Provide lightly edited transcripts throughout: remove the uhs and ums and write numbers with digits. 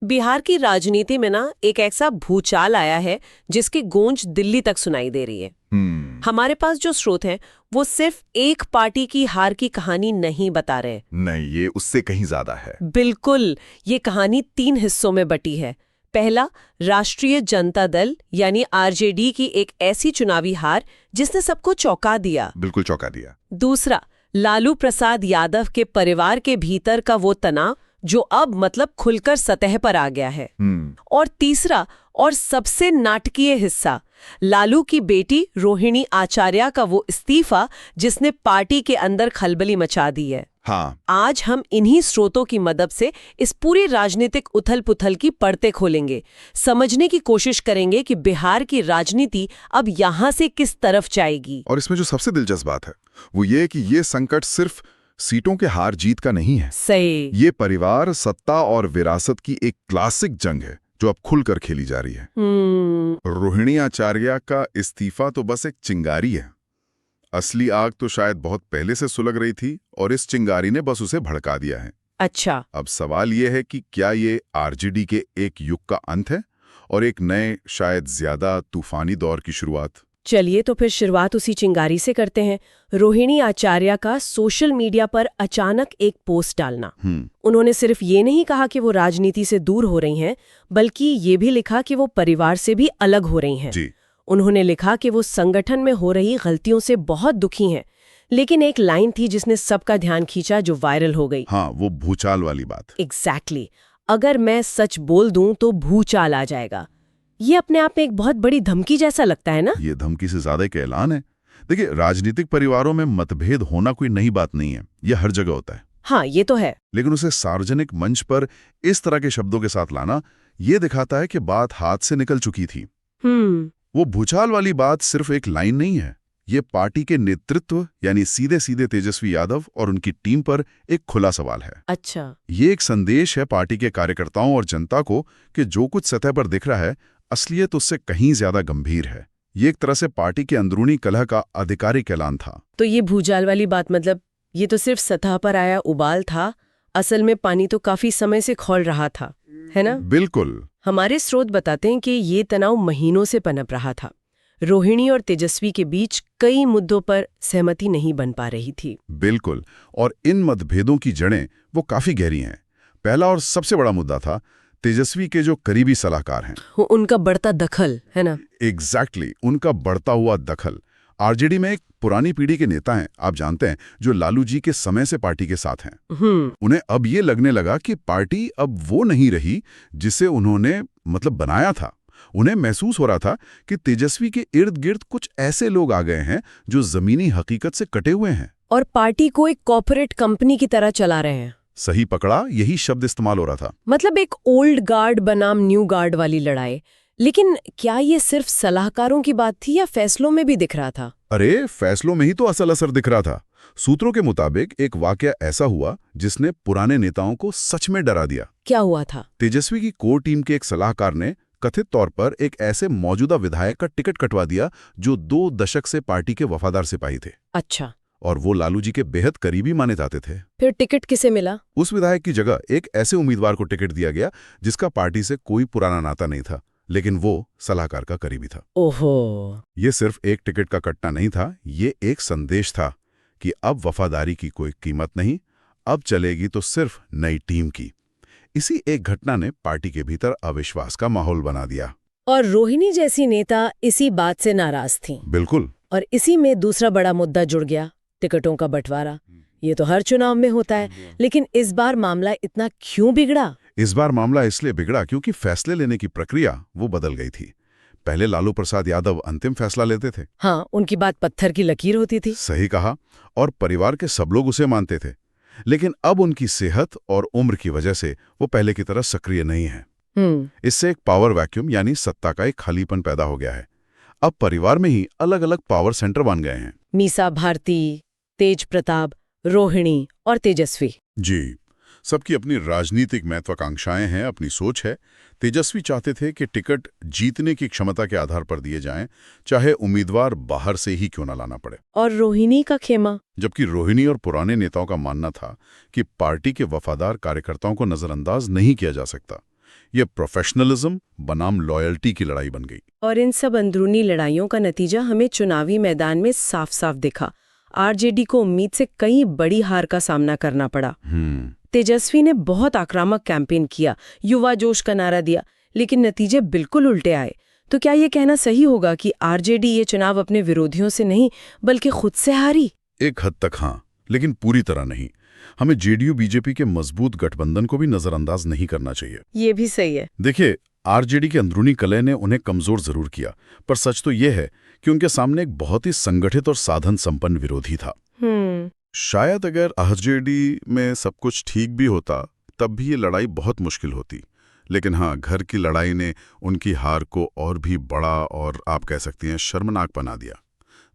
बिहार की राजनीति में ना एक ऐसा भूचाल आया है जिसकी गूंज दिल्ली तक सुनाई दे रही है। हमारे पास जो स्रोत हैं वो सिर्फ एक पार्टी की हार की कहानी नहीं बता रहे। नहीं, ये उससे कहीं ज्यादा है। बिल्कुल, ये कहानी 3 हिस्सों में बटी है। पहला, राष्ट्रीय जनता दल यानी आरजेडी की एक ऐसी चुनावी हार जिसने सबको चौंका दिया। बिल्कुल चौंका दिया। दूसरा, लालू प्रसाद यादव के परिवार के भीतर का वो तनाव जो अब मतलब खुलकर सतह पर आ गया है। और तीसरा और सबसे नाटकीय हिस्सा, लालू की बेटी रोहिणी आचार्य का वो इस्तीफा जिसने पार्टी के अंदर खलबली मचा दी है। हाँ। आज हम इन्हीं स्रोतों की मदद से इस पूरी राजनीतिक उथल-पुथल की परतें खोलेंगे, समझने की कोशिश करेंगे कि बिहार की राजनीति अब यहाँ से किस तरफ जाएगी। और इसमें जो सबसे दिलचस्प बात है वो ये कि ये संकट सिर्फ सीटों के हार जीत का नहीं है। सही। ये परिवार, सत्ता और विरासत की एक क्लासिक जंग है जो अब खुलकर खेली जा रही है। रोहिणी आचार्य का इस्तीफा तो बस एक चिंगारी है। असली आग तो शायद बहुत पहले से सुलग रही थी और इस चिंगारी ने बस उसे भड़का दिया है। अच्छा। अब सवाल ये है कि क्या ये आरजेडी के एक युग का अंत है और एक नए, शायद ज्यादा तूफानी दौर की शुरुआत? चलिए तो फिर शुरुआत उसी चिंगारी से करते हैं। रोहिणी आचार्य का सोशल मीडिया पर अचानक एक पोस्ट डालना। उन्होंने सिर्फ ये नहीं कहा कि वो राजनीति से दूर हो रही हैं, बल्कि ये भी लिखा कि वो परिवार से भी अलग हो रही हैं। जी। उन्होंने लिखा कि वो संगठन में हो रही गलतियों से बहुत दुखी हैं, लेकिन एक लाइन थी जिसने सबका ध्यान खींचा, जो वायरल हो गई। हाँ, वो भूचाल वाली बात। एग्जैक्टली। अगर मैं सच बोल दूं तो भूचाल आ जाएगा। ये अपने आप में एक बहुत बड़ी धमकी जैसा लगता है ना? ये धमकी से ज्यादा एक ऐलान है। देखिए, राजनीतिक परिवारों में मतभेद होना कोई नई बात नहीं है, ये हर जगह होता है। हाँ, ये तो है। लेकिन उसे सार्वजनिक मंच पर इस तरह के शब्दों के साथ लाना, ये दिखाता है कि बात हाथ से निकल चुकी थी। वो भूचाल वाली बात सिर्फ एक लाइन नहीं है, ये पार्टी के नेतृत्व यानी सीधे सीधे तेजस्वी यादव और उनकी टीम पर एक खुला सवाल है। अच्छा। ये एक संदेश है पार्टी के कार्यकर्ताओं और जनता को कि जो कुछ सतह पर दिख रहा है, असलियत उससे कहीं ज्यादा गंभीर है। ये एक तरह से पार्टी के अंदरूनी कलह का आधिकारिक ऐलान था। तो ये भूचाल वाली बात मतलब ये तो सिर्फ सतह पर आया उबाल था, असल में पानी तो काफी समय से खौल रहा था, है ना? बिल्कुल। हमारे स्रोत बताते हैं कि ये तनाव महीनों से पनप रहा था। रोहिणी और तेजस्वी के बीच कई मुद्दों पर सहमति नहीं बन पा रही थी। बिल्कुल। और इन मतभेदों की जड़ें वो काफी गहरी हैं। पहला और सबसे बड़ा मुद्दा था तेजस्वी के जो करीबी सलाहकार हैं, उनका बढ़ता दखल, है ना? एग्जैक्टली, उनका बढ़ता हुआ दखल। आरजेडी में एक पुरानी पीढ़ी के नेता हैं, आप जानते हैं, जो लालू जी के समय से पार्टी के साथ हैं। उन्हें अब ये लगने लगा कि पार्टी अब वो नहीं रही जिसे उन्होंने बनाया था। उन्हें महसूस हो रहा था कि तेजस्वी के इर्द गिर्द कुछ ऐसे लोग आ गए हैं जो जमीनी हकीकत से कटे हुए हैं और पार्टी को एक कॉर्पोरेट कंपनी की तरह चला रहे हैं। सही पकड़ा, यही शब्द इस्तेमाल हो रहा था। मतलब एक ओल्ड गार्ड बनाम न्यू गार्ड वाली लड़ाई। लेकिन क्या ये सिर्फ सलाहकारों की बात थी या फैसलों में भी दिख रहा था? अरे, फैसलों में ही तो असल असर दिख रहा था। सूत्रों के मुताबिक एक वाकया ऐसा हुआ जिसने पुराने नेताओं को सच में डरा दिया। क्या हुआ था? तेजस्वी की कोर टीम के एक सलाहकार ने कथित तौर पर एक ऐसे मौजूदा विधायक का टिकट कटवा दिया जो 2 दशक से पार्टी के वफादार सिपाही थे। अच्छा। और वो लालू जी के बेहद करीबी माने जाते थे। फिर टिकट किसे मिला? उस विधायक की जगह एक ऐसे उम्मीदवार को टिकट दिया गया जिसका पार्टी से कोई पुराना नाता नहीं था, लेकिन वो सलाहकार का करीबी था। ओहो। ये सिर्फ एक टिकट का कटना नहीं था, ये एक संदेश था कि अब वफादारी की कोई कीमत नहीं, अब चलेगी तो सिर्फ नई टीम की। इसी एक घटना ने पार्टी के भीतर अविश्वास का माहौल बना दिया। और रोहिणी जैसी नेता इसी बात से नाराज थी। बिल्कुल। और इसी में दूसरा बड़ा मुद्दा जुड़ गया, टिकटों का बंटवारा। ये तो हर चुनाव में होता है, लेकिन इस बार मामला इतना क्यों बिगड़ा? इस बार मामला इसलिए बिगड़ा क्योंकि फैसले लेने की प्रक्रिया वो बदल गई थी। पहले लालू प्रसाद यादव अंतिम फैसला लेते थे। हाँ, उनकी बात पत्थर की लकीर होती थी। सही कहा। और परिवार के सब लोग उसे मानते थे। लेकिन अब उनकी सेहत और उम्र की वजह से वो पहले की तरह सक्रिय नहीं है। इससे एक पावर वैक्यूम यानी सत्ता का एक खालीपन पैदा हो गया है। अब परिवार में ही अलग अलग पावर सेंटर बन गए हैं। मीसा भारती, तेज प्रताप, रोहिणी और तेजस्वी। जी, सबकी अपनी राजनीतिक महत्वाकांक्षाएं हैं, अपनी सोच है। तेजस्वी चाहते थे कि टिकट जीतने की क्षमता के आधार पर दिए जाएं, चाहे उम्मीदवार बाहर से ही क्यों न लाना पड़े। और रोहिणी का खेमा? जबकि रोहिणी और पुराने नेताओं का मानना था कि पार्टी के वफादार कार्यकर्ताओं को नजरअंदाज नहीं किया जा सकता। ये प्रोफेशनलिज्म बनाम लॉयल्टी की लड़ाई बन गई। और इन सब अंदरूनी लड़ाइयों का नतीजा हमें चुनावी मैदान में साफ साफ दिखा। आरजेडी को उम्मीद से कई बड़ी हार का सामना करना पड़ा। तेजस्वी ने बहुत आक्रामक कैंपेन किया, युवा जोश का नारा दिया, लेकिन नतीजे बिल्कुल उल्टे आए। तो क्या ये कहना सही होगा कि आरजेडी ये चुनाव अपने विरोधियों से नहीं बल्कि खुद से हारी? एक हद तक हाँ, लेकिन पूरी तरह नहीं। हमें जेडीयू बीजेपी के मजबूत गठबंधन को भी नजरअंदाज नहीं करना चाहिए। ये भी सही है। देखिए, आरजेडी के अंदरूनी कलह ने उन्हें कमजोर जरूर किया, पर सच तो यह है कि उनके सामने एक बहुत ही संगठित और साधन संपन्न विरोधी था। शायद अगर आरजेडी में सब कुछ ठीक भी होता तब भी ये लड़ाई बहुत मुश्किल होती। लेकिन हाँ, घर की लड़ाई ने उनकी हार को और भी बड़ा और आप कह सकती हैं शर्मनाक बना दिया।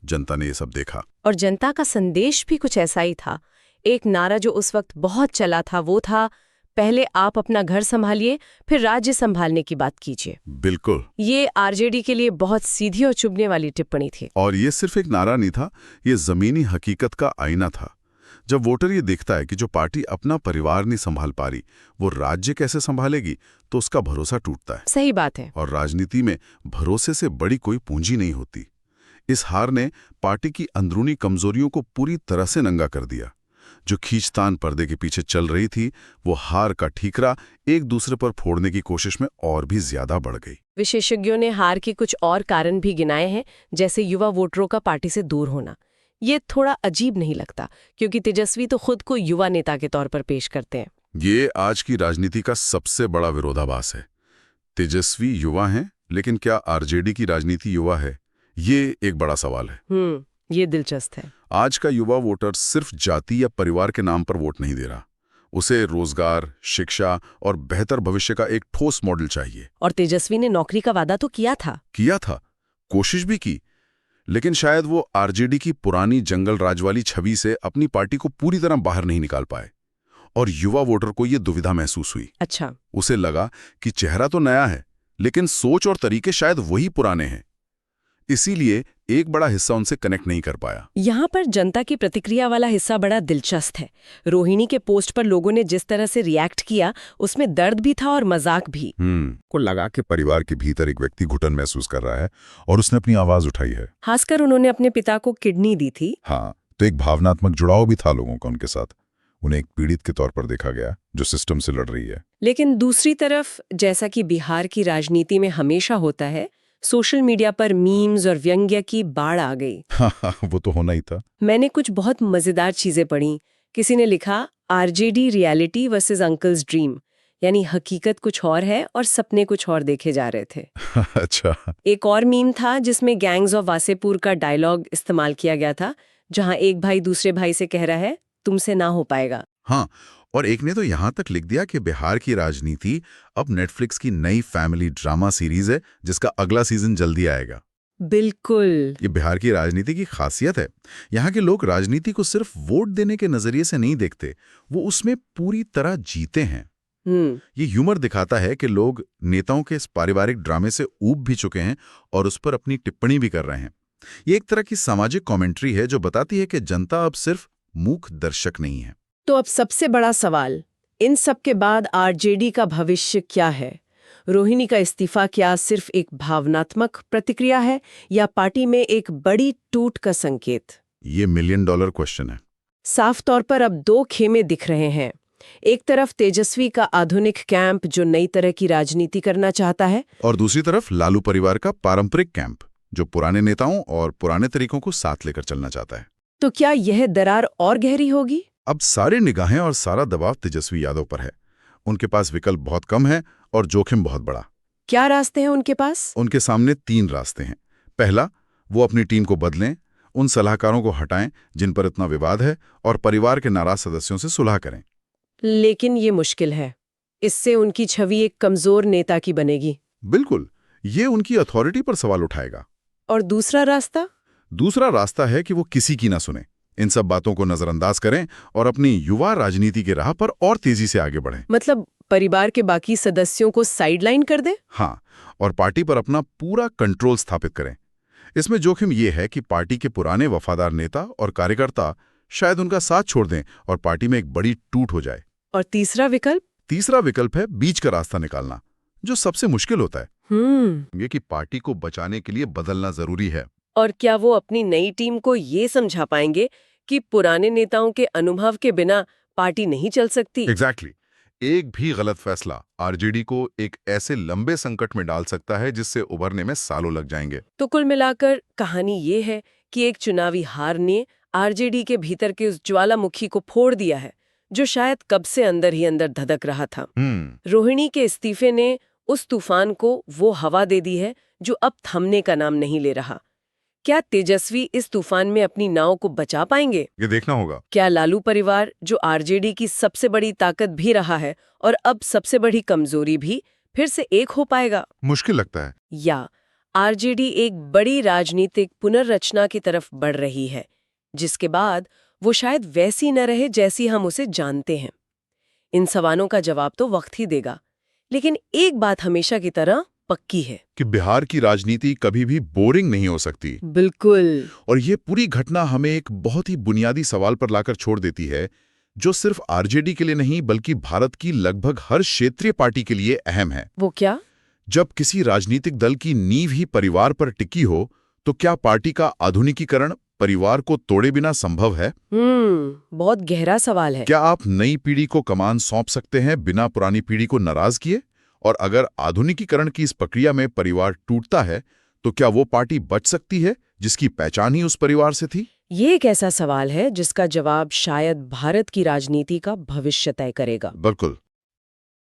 जनता ने ये सब देखा, और जनता का संदेश भी कुछ ऐसा ही था। एक नारा जो उस वक्त बहुत चला था वो था, पहले आप अपना घर संभालिए, फिर राज्य संभालने की बात कीजिए। बिल्कुल। ये आरजेडी के लिए बहुत सीधी और चुभने वाली टिप्पणी थी। और ये सिर्फ एक नारा नहीं था, ये जमीनी हकीकत का आईना था। जब वोटर ये देखता है कि जो पार्टी अपना परिवार नहीं संभाल पा रही, वो राज्य कैसे संभालेगी, तो उसका भरोसा टूटता है। सही बात है। और राजनीति में भरोसे से बड़ी कोई पूंजी नहीं होती। इस हार ने पार्टी की अंदरूनी कमजोरियों को पूरी तरह से नंगा कर दिया। जो खींचतान पर्दे के पीछे चल रही थी, वो हार का ठीकरा एक दूसरे पर फोड़ने की कोशिश में और भी ज्यादा बढ़ गई। विशेषज्ञों ने हार के कुछ और कारण भी गिनाए हैं, जैसे युवा वोटरों का पार्टी से दूर होना। ये थोड़ा अजीब नहीं लगता, क्योंकि तेजस्वी तो खुद को युवा नेता के तौर पर पेश करते हैं। ये आज की राजनीति का सबसे बड़ा विरोधाभास है। तेजस्वी युवा हैं, लेकिन क्या आरजेडी की राजनीति युवा है? ये एक बड़ा सवाल है। ये दिलचस्प है। आज का युवा वोटर सिर्फ जाति या परिवार के नाम पर वोट नहीं दे रहा। उसे रोजगार, शिक्षा और बेहतर भविष्य का एक ठोस मॉडल चाहिए। और तेजस्वी ने नौकरी का वादा तो किया था, कोशिश भी की, लेकिन शायद वो आरजेडी की पुरानी जंगल राज वाली छवि से अपनी पार्टी को पूरी तरह बाहर नहीं निकाल पाए। और युवा वोटर को ये दुविधा महसूस हुई। अच्छा। उसे लगा कि चेहरा तो नया है, लेकिन सोच और तरीके शायद वही पुराने हैं। इसीलिए एक बड़ा हिस्सा उनसे कनेक्ट नहीं कर पाया। यहाँ पर जनता की प्रतिक्रिया वाला हिस्सा बड़ा दिलचस्प है। रोहिणी के पोस्ट पर लोगों ने जिस तरह से रिएक्ट किया, उसमें दर्द भी था और मजाक भी। को लगा कि परिवार के भीतर एक व्यक्ति घुटन महसूस कर रहा है और उसने अपनी आवाज उठाई है। खासकर उन्होंने अपने पिता को किडनी दी थी। हाँ, तो एक भावनात्मक जुड़ाव भी था लोगों का उनके साथ। उन्हें एक पीड़ित के तौर पर देखा गया जो सिस्टम से लड़ रही है। लेकिन दूसरी तरफ, जैसा कि बिहार की राजनीति में हमेशा होता है, सोशल मीडिया पर मीम्स और व्यंग्य की बाढ़ आ गई। हाँ, वो तो होना ही था। मैंने कुछ बहुत मजेदार चीजें पढ़ी। किसी ने लिखा, RJD reality versus uncle's dream, यानी हकीकत कुछ और है और सपने कुछ और देखे जा रहे थे। अच्छा। एक और मीम था जिसमें गैंग्स ऑफ वासेपुर का डायलॉग इस्तेमाल किया गया था, जहां एक भाई दूसरे भाई से कह रहा है, तुमसे ना हो पाएगा। हाँ, और एक ने तो यहां तक लिख दिया कि बिहार की राजनीति अब नेटफ्लिक्स की नई फैमिली ड्रामा सीरीज है जिसका अगला सीजन जल्दी आएगा। बिल्कुल, ये बिहार की राजनीति की खासियत है। यहाँ के लोग राजनीति को सिर्फ वोट देने के नजरिए से नहीं देखते, वो उसमें पूरी तरह जीते हैं। ये ह्यूमर दिखाता है कि लोग नेताओं के इस पारिवारिक ड्रामे से ऊब भी चुके हैं और उस पर अपनी टिप्पणी भी कर रहे हैं। ये एक तरह की सामाजिक कमेंट्री है जो बताती है कि जनता अब सिर्फ मूक दर्शक नहीं है। तो अब सबसे बड़ा सवाल, इन सब के बाद आरजेडी का भविष्य क्या है? रोहिणी का इस्तीफा क्या सिर्फ एक भावनात्मक प्रतिक्रिया है या पार्टी में एक बड़ी टूट का संकेत? ये $1 मिलियन क्वेश्चन है। साफ तौर पर अब दो खेमे दिख रहे हैं। एक तरफ तेजस्वी का आधुनिक कैंप जो नई तरह की राजनीति करना चाहता है, और दूसरी तरफ लालू परिवार का पारंपरिक कैंप जो पुराने नेताओं और पुराने तरीकों को साथ लेकर चलना चाहता है। तो क्या यह दरार और गहरी होगी? अब सारी निगाहें और सारा दबाव तेजस्वी यादव पर है। उनके पास विकल्प बहुत कम है और जोखिम बहुत बड़ा। क्या रास्ते हैं उनके पास? उनके सामने 3 रास्ते हैं। पहला, वो अपनी टीम को बदलें, उन सलाहकारों को हटाएं जिन पर इतना विवाद है, और परिवार के नाराज सदस्यों से सुलह करें। लेकिन ये मुश्किल है। इससे उनकी छवि एक कमजोर नेता की बनेगी। बिल्कुल, ये उनकी अथॉरिटी पर सवाल उठाएगा। और दूसरा रास्ता? दूसरा रास्ता है कि वो किसी की ना सुने, इन सब बातों को नजरअंदाज करें और अपनी युवा राजनीति की राह पर और तेजी से आगे बढ़ें। मतलब परिवार के बाकी सदस्यों को साइडलाइन कर दे? हाँ, और पार्टी पर अपना पूरा कंट्रोल स्थापित करें। इसमें जोखिम ये है कि पार्टी के पुराने वफादार नेता और कार्यकर्ता शायद उनका साथ छोड़ दें और पार्टी में एक बड़ी टूट हो जाए। और तीसरा विकल्प? तीसरा विकल्प है बीच का रास्ता निकालना, जो सबसे मुश्किल होता है। ये कि पार्टी को बचाने के लिए बदलना जरूरी है। और क्या वो अपनी नई टीम को ये समझा पाएंगे कि पुराने नेताओं के अनुभव के बिना पार्टी नहीं चल सकती? एग्जैक्टली। एक भी गलत फैसला आरजेडी को एक ऐसे लंबे संकट में डाल सकता है जिससे उभरने में सालों लग जाएंगे। तो कुल मिलाकर कहानी ये है कि एक चुनावी हार ने आरजेडी के भीतर के उस ज्वालामुखी को फोड़ दिया है, जो शायद कब से अंदर ही अंदर धधक रहा था। रोहिणी के इस्तीफे ने उस तूफान को वो हवा दे दी है जो अब थमने का नाम नहीं ले रहा। क्या तेजस्वी इस तूफान में अपनी नाव को बचा पाएंगे? ये देखना होगा। क्या लालू परिवार, जो आरजेडी की सबसे बड़ी ताकत भी रहा है और अब सबसे बड़ी कमजोरी भी, फिर से एक हो पाएगा? मुश्किल लगता है। या आरजेडी एक बड़ी राजनीतिक पुनर्रचना की तरफ बढ़ रही है, जिसके बाद वो शायद वैसी न रहे जैसी हम उसे जानते हैं? इन सवालों का जवाब तो वक्त ही देगा, लेकिन एक बात हमेशा की तरह पक्की है कि बिहार की राजनीति कभी भी बोरिंग नहीं हो सकती। बिल्कुल। और ये पूरी घटना हमें एक बहुत ही बुनियादी सवाल पर लाकर छोड़ देती है, जो सिर्फ आरजेडी के लिए नहीं बल्कि भारत की लगभग हर क्षेत्रीय पार्टी के लिए अहम है। वो क्या? जब किसी राजनीतिक दल की नींव ही परिवार पर टिकी हो, तो क्या पार्टी का आधुनिकीकरण परिवार को तोड़े बिना संभव है? बहुत गहरा सवाल है। क्या आप नई पीढ़ी को कमान सौंप सकते हैं बिना पुरानी पीढ़ी को नाराज किए? और अगर आधुनिकीकरण की इस प्रक्रिया में परिवार टूटता है, तो क्या वो पार्टी बच सकती है जिसकी पहचान ही उस परिवार से थी? ये एक ऐसा सवाल है जिसका जवाब शायद भारत की राजनीति का भविष्य तय करेगा। बिल्कुल।